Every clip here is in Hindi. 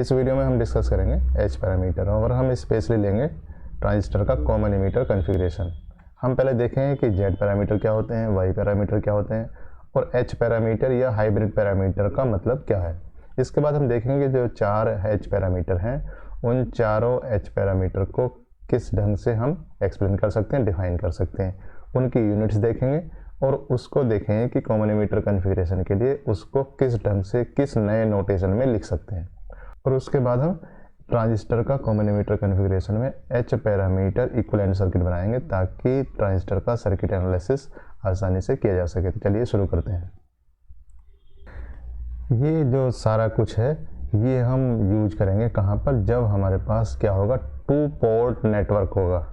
इस वीडियो में हम डिस्कस करेंगे एच पैरामीटर और हम स्पेशली लेंगे ट्रांजिस्टर का कॉमन एमिटर कॉन्फ़िगरेशन। हम पहले देखेंगे कि जेड पैरामीटर क्या होते हैं, वाई पैरामीटर क्या होते हैं और एच पैरामीटर या हाइब्रिड पैरामीटर का मतलब क्या है। इसके बाद हम देखेंगे जो 4 एच पैरामीटर हैं उन चारों एच पैरामीटर को किस ढंग से हम एक्सप्लेन कर सकते हैं, डिफाइन कर सकते हैं, उनकी यूनिट्स देखेंगे और उसको देखेंगे कि कॉमन एमिटर कॉन्फ़िगरेशन के लिए उसको किस ढंग से किस नए नोटेशन में लिख सकते हैं। और उसके बाद हम ट्रांजिस्टर का कॉमन एमिटर कॉन्फ़िगरेशन में एच पैरामीटर इक्विवेलेंट सर्किट बनाएंगे ताकि ट्रांजिस्टर का सर्किट एनालिसिस आसानी से किया जा सके। तो चलिए शुरू करते हैं। ये जो सारा कुछ है ये हम यूज करेंगे कहाँ पर, जब हमारे पास क्या होगा, 2 पोर्ट नेटवर्क होगा।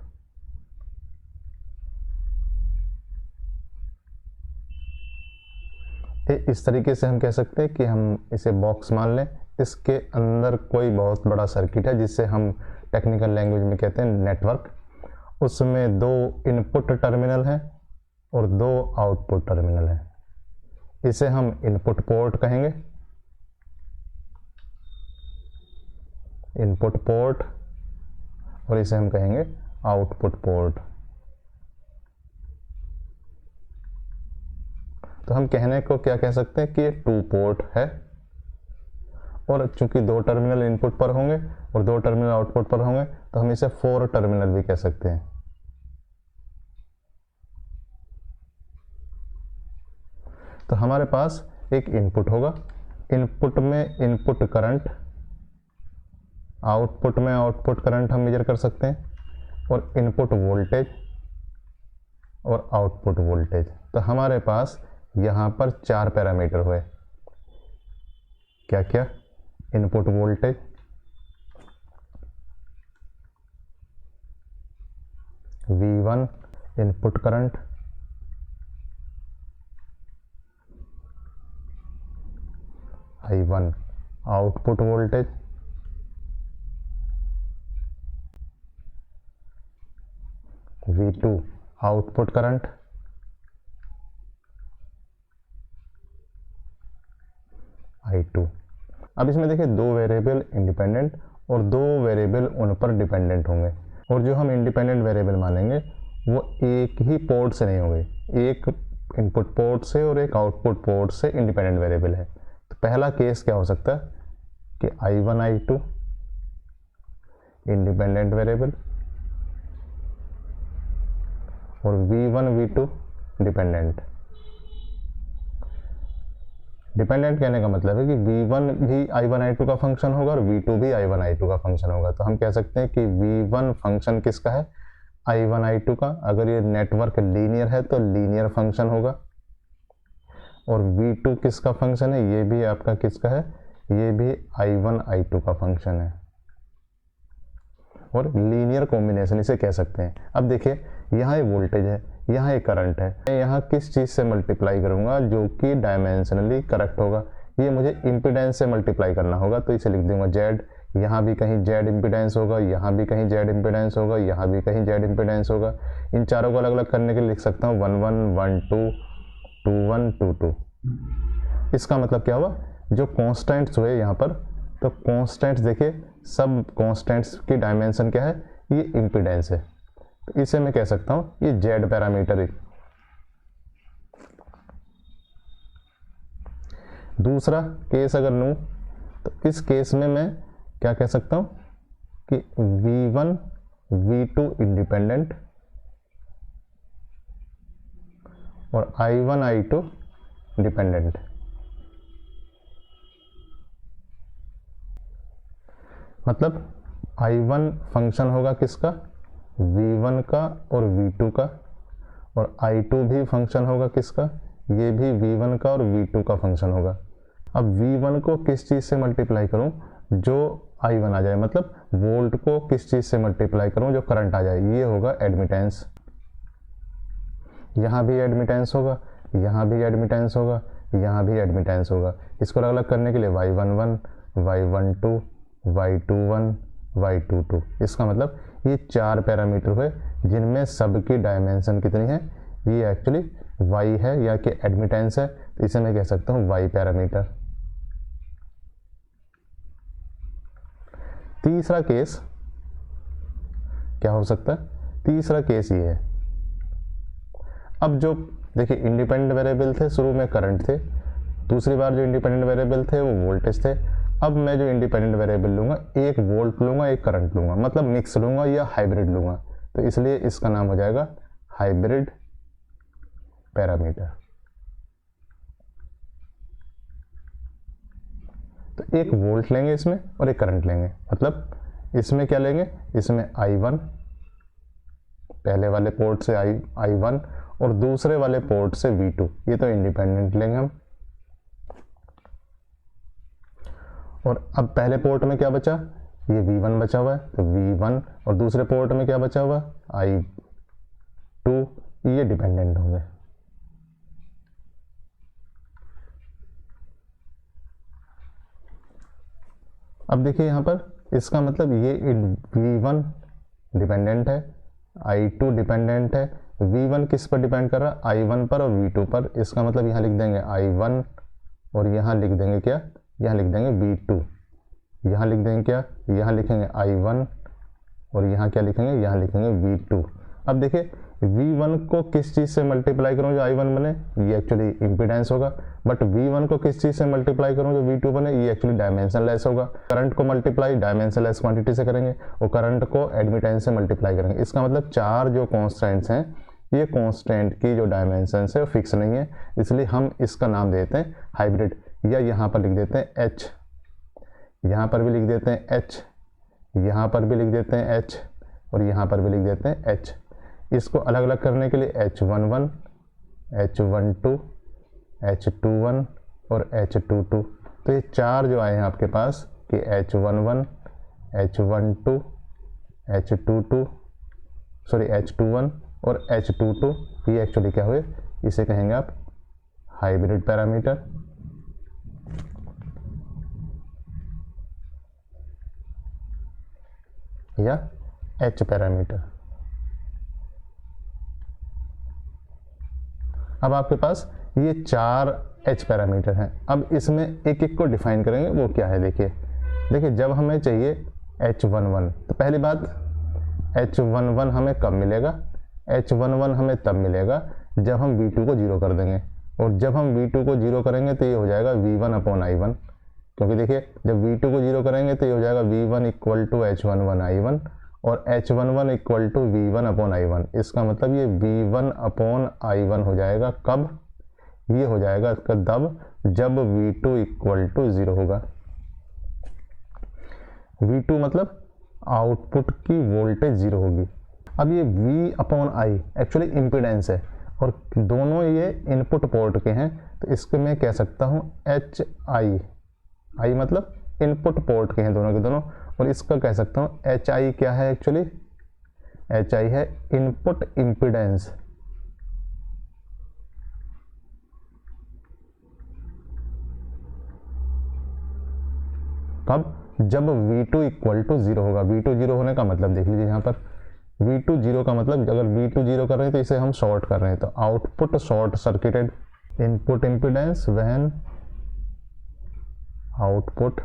इस तरीके से हम कह सकते हैं कि हम इसे बॉक्स मान लें, इसके अंदर कोई बहुत बड़ा सर्किट है जिसे हम टेक्निकल लैंग्वेज में कहते हैं नेटवर्क। उसमें 2 इनपुट टर्मिनल हैं और 2 आउटपुट टर्मिनल हैं। इसे हम इनपुट पोर्ट कहेंगे, इनपुट पोर्ट, और इसे हम कहेंगे आउटपुट पोर्ट। तो हम कहने को क्या कह सकते हैं कि ये 2 पोर्ट है और चूंकि 2 टर्मिनल इनपुट पर होंगे और 2 टर्मिनल आउटपुट पर होंगे तो हम इसे 4 टर्मिनल भी कह सकते हैं। तो हमारे पास एक इनपुट होगा, इनपुट में इनपुट करंट, आउटपुट में आउटपुट करंट हम मेजर कर सकते हैं, और इनपुट वोल्टेज और आउटपुट वोल्टेज। तो हमारे पास यहाँ पर 4 पैरामीटर हुए। क्या क्या? Input voltage, V1 input current, I1 output voltage, V2 output current, I2। अब इसमें देखिए 2 वेरिएबल इंडिपेंडेंट और 2 वेरिएबल उन पर डिपेंडेंट होंगे, और जो हम इंडिपेंडेंट वेरिएबल मानेंगे वो एक ही पोर्ट से नहीं होंगे, एक इनपुट पोर्ट से और एक आउटपुट पोर्ट से इंडिपेंडेंट वेरिएबल है। तो पहला केस क्या हो सकता है कि I1 I2 इंडिपेंडेंट वेरिएबल और V1 V2 डिपेंडेंट। डिपेंडेंट कहने का मतलब है कि V1 भी I1 I2 का फंक्शन होगा और V2 भी I1 I2 का फंक्शन होगा। तो हम कह सकते हैं कि V1 फंक्शन किसका है, I1 I2 का। अगर ये नेटवर्क लीनियर है तो लीनियर फंक्शन होगा। और V2 किसका फंक्शन है, ये भी आपका किसका है, ये भी I1 I2 का फंक्शन है, और लीनियर कॉम्बिनेशन इसे कह सकते हैं। अब देखिए यहाँ ये वोल्टेज है, यहाँ एक करंट है, मैं यहाँ किस चीज़ से मल्टीप्लाई करूँगा जो कि डायमेंशनली करेक्ट होगा, ये मुझे इम्पीडेंस से मल्टीप्लाई करना होगा। तो इसे लिख दूंगा जेड, यहाँ भी कहीं जेड इम्पीडेंस होगा, यहाँ भी कहीं जेड इम्पीडेंस होगा, यहाँ भी कहीं जेड इम्पीडेंस होगा। इन चारों को अलग अलग करने के लिए लिख सकता हूँ 1 1 1 2 2 1 2 2। इसका मतलब क्या हुआ, जो कॉन्स्टेंट्स हुए यहाँ पर, तो कॉन्स्टेंट्स देखिए, सब कॉन्स्टेंट्स की डायमेंशन क्या है, ये इम्पीडेंस है। तो इसे मैं कह सकता हूँ ये जेड पैरामीटर है। दूसरा केस अगर लूँ तो इस केस में मैं क्या कह सकता हूँ कि V1 V2 इंडिपेंडेंट और I1 I2 डिपेंडेंट। मतलब I1 फंक्शन होगा किसका, V1 का और V2 का, और I2 भी फंक्शन होगा किसका, ये भी V1 का और V2 का फंक्शन होगा। अब V1 को किस चीज़ से मल्टीप्लाई करूं, जो I1 आ जाए, मतलब वोल्ट को किस चीज़ से मल्टीप्लाई करूं, जो करंट आ जाए, ये होगा एडमिटेंस। यहाँ भी एडमिटेंस होगा, यहाँ भी एडमिटेंस होगा, यहाँ भी एडमिटेंस होगा। इसको अलग अलग करने के लिए Y11 Y12 Y21 Y22। इसका मतलब ये 4 पैरामीटर हुए जिनमें सबकी डायमेंशन कितनी है, ये एक्चुअली y है या कि एडमिटेंस है, तो इसे मैं कह सकता हूँ y पैरामीटर। तीसरा केस क्या हो सकता है? तीसरा केस ये है, अब जो देखिए इंडिपेंडेंट वेरिएबल थे शुरू में करंट थे, दूसरी बार जो इंडिपेंडेंट वेरिएबल थे वो वोल्टेज थे। अब मैं जो इंडिपेंडेंट वेरिएबल लूँगा, एक वोल्ट लूँगा एक करंट लूँगा, मतलब मिक्स लूँगा या हाइब्रिड लूँगा, तो इसलिए इसका नाम हो जाएगा हाइब्रिड पैरामीटर। तो एक वोल्ट लेंगे इसमें और एक करंट लेंगे, मतलब इसमें क्या लेंगे, इसमें I1 पहले वाले पोर्ट से I1 और दूसरे वाले पोर्ट से V2, ये तो इंडिपेंडेंट लेंगे हम। और अब पहले पोर्ट में क्या बचा, ये V1 बचा हुआ है, तो V1, और दूसरे पोर्ट में क्या बचा हुआ, I2, ये डिपेंडेंट होंगे। अब देखिए यहाँ पर इसका मतलब ये V1 डिपेंडेंट है, I2 डिपेंडेंट है, V1 किस पर डिपेंड कर रहा है, I1 पर और V2 पर। इसका मतलब यहाँ लिख देंगे I1 और यहाँ लिख देंगे क्या, यहाँ लिख देंगे V2, यहाँ लिख देंगे क्या, यहाँ लिखेंगे I1 और यहाँ क्या लिखेंगे, यहाँ लिखेंगे V2। अब देखिए V1 को किस चीज़ से मल्टीप्लाई करूँ जो I1 बने, ये एक्चुअली इम्पीडेंस होगा, बट V1 को किस चीज़ से मल्टीप्लाई करूँ जो V2 बने, ये एक्चुअली डायमेंशनलेस होगा। करंट को मल्टीप्लाई डायमेंशनलेस क्वांटिटी से करेंगे और करंट को एडमिटेंस से मल्टीप्लाई करेंगे। इसका मतलब चार जो कॉन्स्टेंट्स हैं, ये कॉन्स्टेंट की जो डायमेंशन है वो फिक्स नहीं है, इसलिए हम इसका नाम देते हैं हाइब्रिड, या यहाँ पर लिख देते हैं H, यहाँ पर भी लिख देते हैं H, यहाँ पर भी लिख देते हैं H और यहाँ पर भी लिख देते हैं H। इसको अलग अलग करने के लिए H11, H12, H21 और H22, तो ये चार जो आए हैं आपके पास कि H11, H12, H22, sorry H21 और H22, ये एक्चुअली क्या हुए, इसे कहेंगे आप हाइब्रिड पैरामीटर। या H पैरामीटर। अब आपके पास ये चार H पैरामीटर हैं, अब इसमें एक एक को डिफाइन करेंगे, वो क्या है देखिए जब हमें चाहिए H11, तो पहली बात H11 हमें कब मिलेगा, H11 हमें तब मिलेगा जब हम V2 को जीरो कर देंगे, और जब हम V2 को जीरो करेंगे तो ये हो जाएगा V1/I1, क्योंकि देखिए जब V2 को जीरो करेंगे तो ये हो जाएगा V1 = H11I1 और H11 = V1/I1। इसका मतलब ये V1/I1 हो जाएगा कब, ये हो जाएगा तब जब V2 = 0 होगा। V2 मतलब आउटपुट की वोल्टेज 0 होगी। अब ये V/I एक्चुअली इम्पीडेंस है और दोनों ये इनपुट पोर्ट के हैं, तो इसको मैं कह सकता हूँ HI मतलब इनपुट पोर्ट के हैं दोनों के दोनों, और इसका कह सकता हूँ HI क्या है, एक्चुअली HI है इनपुट इम्पीडेंस। कब, जब V2 = 0 होगा। V2 0 होने का मतलब देख लीजिए यहाँ पर V2 0 का मतलब, अगर V2 0 कर रहे हैं तो इसे हम शॉर्ट कर रहे हैं, तो output short circuited, input impedance when output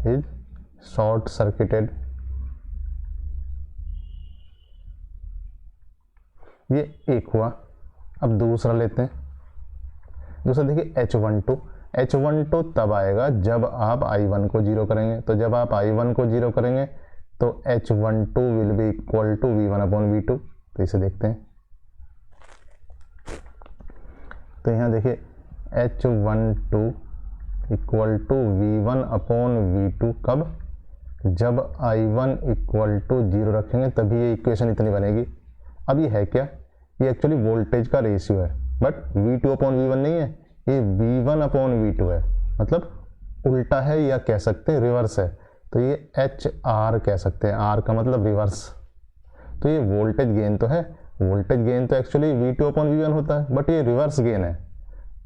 is short circuited. ये एक हुआ। अब दूसरा लेते हैं, दूसरा देखिए H12 तब आएगा जब आप I1 को जीरो करेंगे, तो जब आप I1 को जीरो करेंगे तो H12 will be equal to V1/V2। तो इसे देखते हैं, तो यहाँ देखिए H12 इक्वल टू V1/V2 कब, जब I1 = 0 रखेंगे तभी ये इक्वेशन इतनी बनेगी। अब ये है क्या, ये एक्चुअली वोल्टेज का रेशियो है, बट V2/V1 नहीं है, ये V1/V2 है, मतलब उल्टा है या कह सकते हैं रिवर्स है, तो ये HR कह सकते हैं, R का मतलब रिवर्स। तो ये वोल्टेज गेन तो है, वोल्टेज गेन तो एक्चुअली V2/V1 होता है, बट ये रिवर्स गेन है,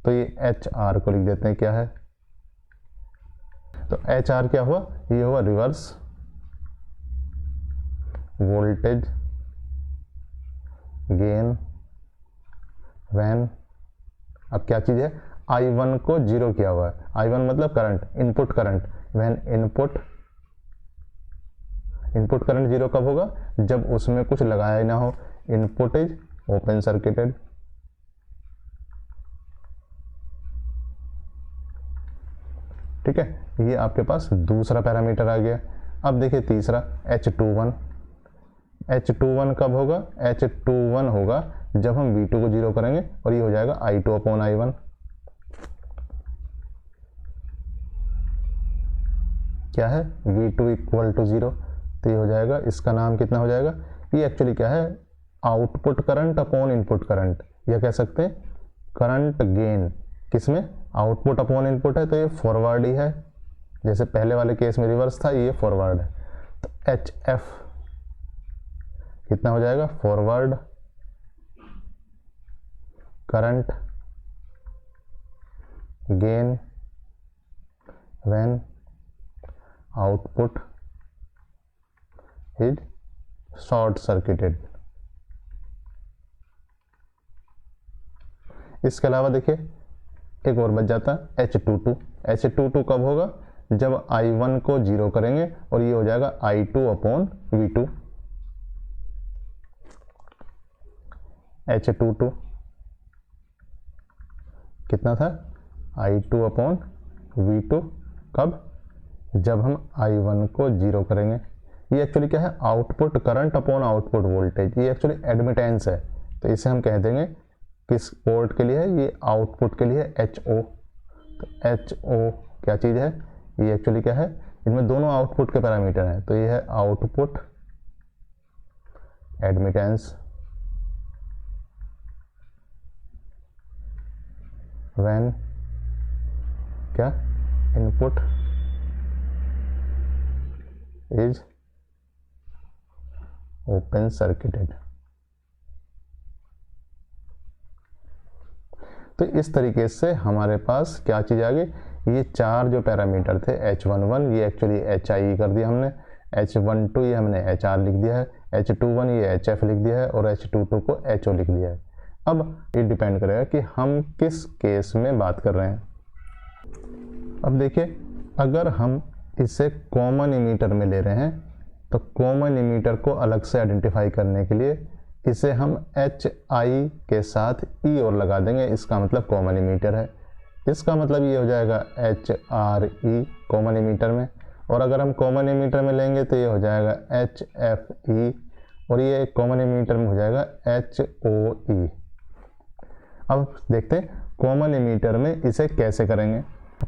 तो ये HR को लिख देते हैं क्या है, तो HR क्या हुआ, ये हुआ रिवर्स वोल्टेज गेन व्हेन, अब क्या चीज़ है, I1 को जीरो किया हुआ है, I1 मतलब current, input current, when input input current zero कब होगा? जब उसमें कुछ लगाया ही ना हो। Input is open circuited. ठीक है, ये आपके पास दूसरा पैरामीटर आ गया। अब देखिए तीसरा H21। H21 कब होगा? H21 होगा जब हम V2 को जीरो करेंगे और ये हो जाएगा I2 अपॉन I1। क्या है? V2 equal to zero. तो ये हो जाएगा, इसका नाम कितना हो जाएगा? ये एक्चुअली क्या है? Output current upon input current, या कह सकते हैं करंट गेन। किसमें? आउटपुट अपॉन इनपुट है तो ये फॉरवर्ड ही है, जैसे पहले वाले केस में रिवर्स था, ये फॉरवर्ड है। तो HF कितना हो जाएगा? Forward current gain when output is short circuited. इसके अलावा देखिए एक और बच जाता है H22। H22 कब होगा? जब I1 को जीरो करेंगे और ये हो जाएगा I2 अपॉन V2। H22 कितना था? I2 अपॉन V2 कब? जब हम I1 को जीरो करेंगे। ये एक्चुअली क्या है? Output current upon output voltage. ये एक्चुअली एडमिटेंस है, तो इसे हम कह देंगे किस पोर्ट के लिए है? ये आउटपुट के लिए HO। तो HO क्या चीज़ है? ये एक्चुअली क्या है? इनमें दोनों आउटपुट के पैरामीटर हैं, तो ये है आउटपुट एडमिटेंस व्हेन क्या? Input is open circuited. तो इस तरीके से हमारे पास क्या चीज़ आ गई? ये चार जो पैरामीटर थे H11 ये एक्चुअली HI कर दिया हमने, H12 ये हमने HR लिख दिया है, H21 ये HF लिख दिया है और H22 को HO लिख दिया है। अब ये डिपेंड करेगा कि हम किस केस में बात कर रहे हैं। अब देखिए अगर हम इसे कॉमन इमीटर में ले रहे हैं तो कॉमन इमीटर को अलग से आइडेंटिफाई करने के लिए इसे हम HI के साथ E और लगा देंगे, इसका मतलब कॉमन इमीटर है। इसका मतलब ये हो जाएगा HRE कॉमन इमीटर में, और अगर हम कॉमन इमीटर में लेंगे तो ये हो जाएगा HFE और ये कॉमन इमीटर में हो जाएगा HOE। अब देखते हैं कॉमन इमीटर में इसे कैसे करेंगे।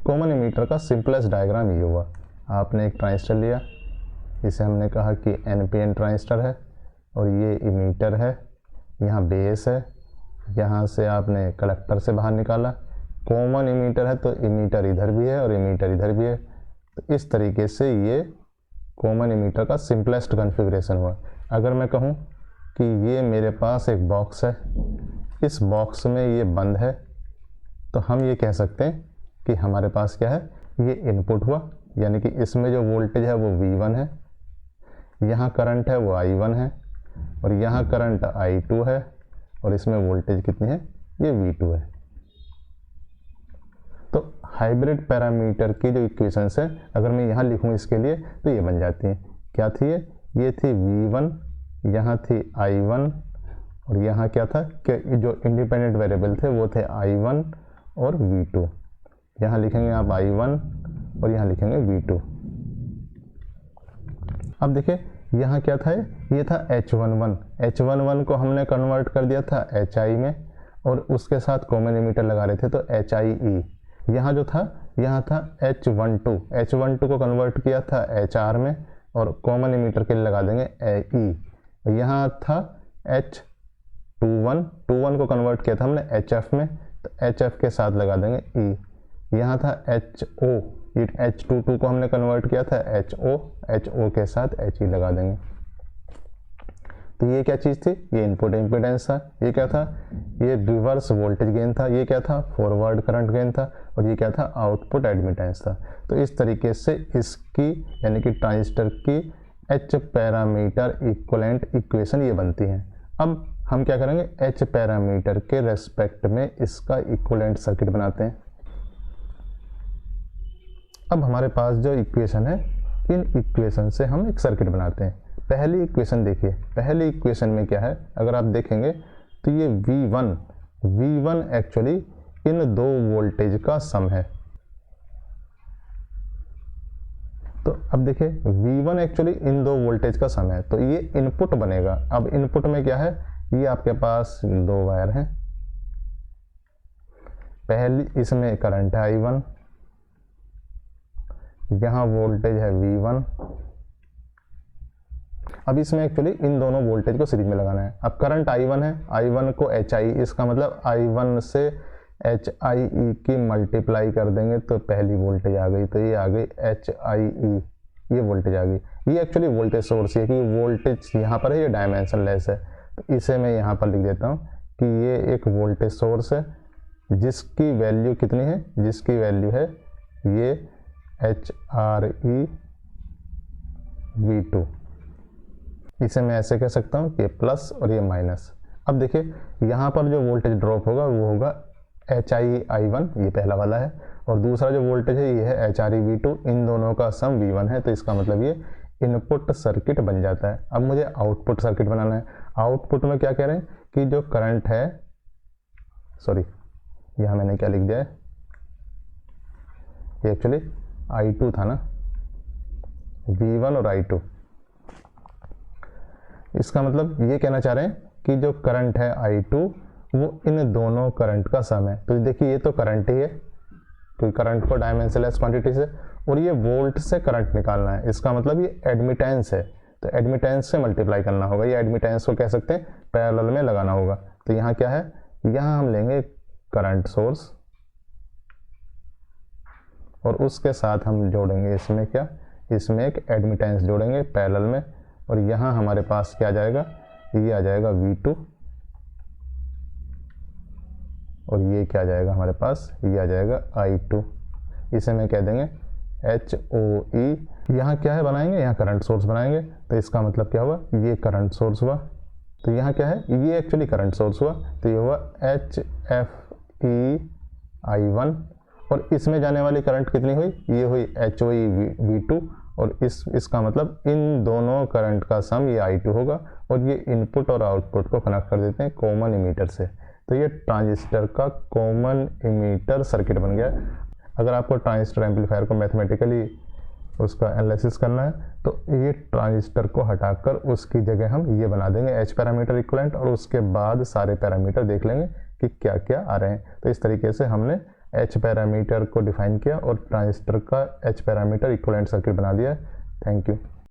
कॉमन इमीटर का सिंपलेस्ट डायग्राम ये हुआ, आपने एक ट्रांजिस्टर लिया, इसे हमने कहा कि NPN ट्रांजिस्टर है और ये इमीटर है, यहाँ बेस है, यहाँ से आपने कलेक्टर से बाहर निकाला। कॉमन इमीटर है तो इमीटर इधर भी है और इमीटर इधर भी है। तो इस तरीके से ये कॉमन इमीटर का सिंपलेस्ट कॉन्फ़िगरेशन हुआ। अगर मैं कहूँ कि ये मेरे पास एक बॉक्स है, इस बॉक्स में ये बंद है, तो हम ये कह सकते हैं कि हमारे पास क्या है? ये इनपुट हुआ, यानी कि इसमें जो वोल्टेज है वो V1 है, यहाँ करंट है वो I1 है और यहाँ करंट I2 है और इसमें वोल्टेज कितनी है? ये V2 है। तो हाइब्रिड पैरामीटर की जो इक्वेशंस है अगर मैं यहाँ लिखूँ इसके लिए तो ये बन जाती हैं। क्या थी ये थी V1, यहाँ थी I1 और यहाँ क्या था कि जो इंडिपेंडेंट वेरिएबल थे वो थे I1 और V2। यहाँ लिखेंगे आप I1 और यहाँ लिखेंगे V2। अब देखिए यहाँ क्या था? ये था H11 को हमने कन्वर्ट कर दिया था HI में और उसके साथ कॉमन इमीटर लगा रहे थे तो HIE। यहाँ जो था यहाँ था H12 को कन्वर्ट किया था HR में और कॉमन इमीटर के लिए लगा देंगे E। यहाँ था H21 को कन्वर्ट किया था हमने HF में तो HF के साथ लगा देंगे E। यहाँ था HO, ये H22 को हमने कन्वर्ट किया था HO के साथ HE लगा देंगे। तो ये क्या चीज़ थी? ये इनपुट इम्पीडेंस था। ये क्या था? ये रिवर्स वोल्टेज गेन था। ये क्या था? फॉरवर्ड करंट गेन था। और ये क्या था? आउटपुट एडमिटेंस था। तो इस तरीके से इसकी यानी कि ट्रांजिस्टर की H पैरामीटर इक्विवेलेंट इक्वेशन ये बनती है। अब हम क्या करेंगे? H पैरामीटर के रेस्पेक्ट में इसका इक्विवेलेंट सर्किट बनाते हैं। अब हमारे पास जो इक्वेशन है इन इक्वेशन से हम एक सर्किट बनाते हैं। पहली इक्वेशन देखिए, पहली इक्वेशन में क्या है, अगर आप देखेंगे तो ये V1 एक्चुअली इन दो वोल्टेज का सम है। तो अब देखिए V1 एक्चुअली इन दो वोल्टेज का सम है, तो ये इनपुट बनेगा। अब इनपुट में क्या है, ये आपके पास दो वायर हैं, पहली इसमें करंट है I1, यहाँ वोल्टेज है V1। अब इसमें एक्चुअली इन दोनों वोल्टेज को सीरीज में लगाना है। अब करंट I1 है, I1 को HI, इसका मतलब I1 से HIE की मल्टीप्लाई कर देंगे तो पहली वोल्टेज आ गई, तो ये आ गई HIE, ये वोल्टेज आ गई। ये एक्चुअली वोल्टेज सोर्स है कि वोल्टेज यहाँ पर है, ये डायमेंशनलेस है, तो इसे मैं यहाँ पर लिख देता हूँ कि ये एक वोल्टेज सोर्स है जिसकी वैल्यू कितनी है, जिसकी वैल्यू है ये HRE V2। इसे मैं ऐसे कह सकता हूँ कि प्लस और ये माइनस। अब देखिए यहाँ पर जो वोल्टेज ड्रॉप होगा वो होगा HIE I1, ये पहला वाला है, और दूसरा जो वोल्टेज है ये है HRE V2, इन दोनों का सम V1 है, तो इसका मतलब ये इनपुट सर्किट बन जाता है। अब मुझे आउटपुट सर्किट बनाना है। आउटपुट में क्या कह रहे हैं कि जो करंट है, सॉरी यहाँ मैंने क्या लिख दिया है, ये एक्चुअली I2 था ना, V1 और I2। इसका मतलब ये कहना चाह रहे हैं कि जो करंट है I2 वो इन दोनों करंट का सम है। तो देखिए ये तो करंट ही है, क्योंकि करंट को डायमेंशनलेस क्वांटिटी से, और ये वोल्ट से करंट निकालना है, इसका मतलब ये एडमिटेंस है, तो एडमिटेंस से मल्टीप्लाई करना होगा। ये एडमिटेंस को कह सकते हैं पैरेलल में लगाना होगा। तो यहाँ क्या है, यहाँ हम लेंगे करंट सोर्स और उसके साथ हम जोड़ेंगे इसमें क्या, इसमें एक एडमिटेंस जोड़ेंगे पैरेलल में, और यहाँ हमारे पास क्या आ जाएगा, ये आ जाएगा V2, और ये क्या आ जाएगा हमारे पास, ये आ जाएगा I2। इसे मैं कह देंगे HOE। यहाँ क्या है बनाएंगे, यहाँ करंट सोर्स बनाएंगे, तो इसका मतलब क्या हुआ, ये करंट सोर्स हुआ। तो यहाँ क्या है, ये एक्चुअली करंट सोर्स हुआ, तो ये हुआ HFE I1, और इसमें जाने वाली करंट कितनी हुई, ये हुई HOE V2, और इसका मतलब इन दोनों करंट का सम ये I2 होगा। और ये इनपुट और आउटपुट को कनेक्ट कर देते हैं कॉमन इमीटर से, तो ये ट्रांजिस्टर का कॉमन इमीटर सर्किट बन गया। अगर आपको ट्रांजिस्टर एम्पलीफायर को मैथमेटिकली उसका एनालिसिस करना है तो ये ट्रांजिस्टर को हटाकर उसकी जगह हम ये बना देंगे H पैरामीटर इक्विवेलेंट, और उसके बाद सारे पैरामीटर देख लेंगे कि क्या क्या आ रहे हैं। तो इस तरीके से हमने H पैरामीटर को डिफाइन किया और ट्रांजिस्टर का H पैरामीटर इक्विवेलेंट सर्किट बना दिया है। Thank you.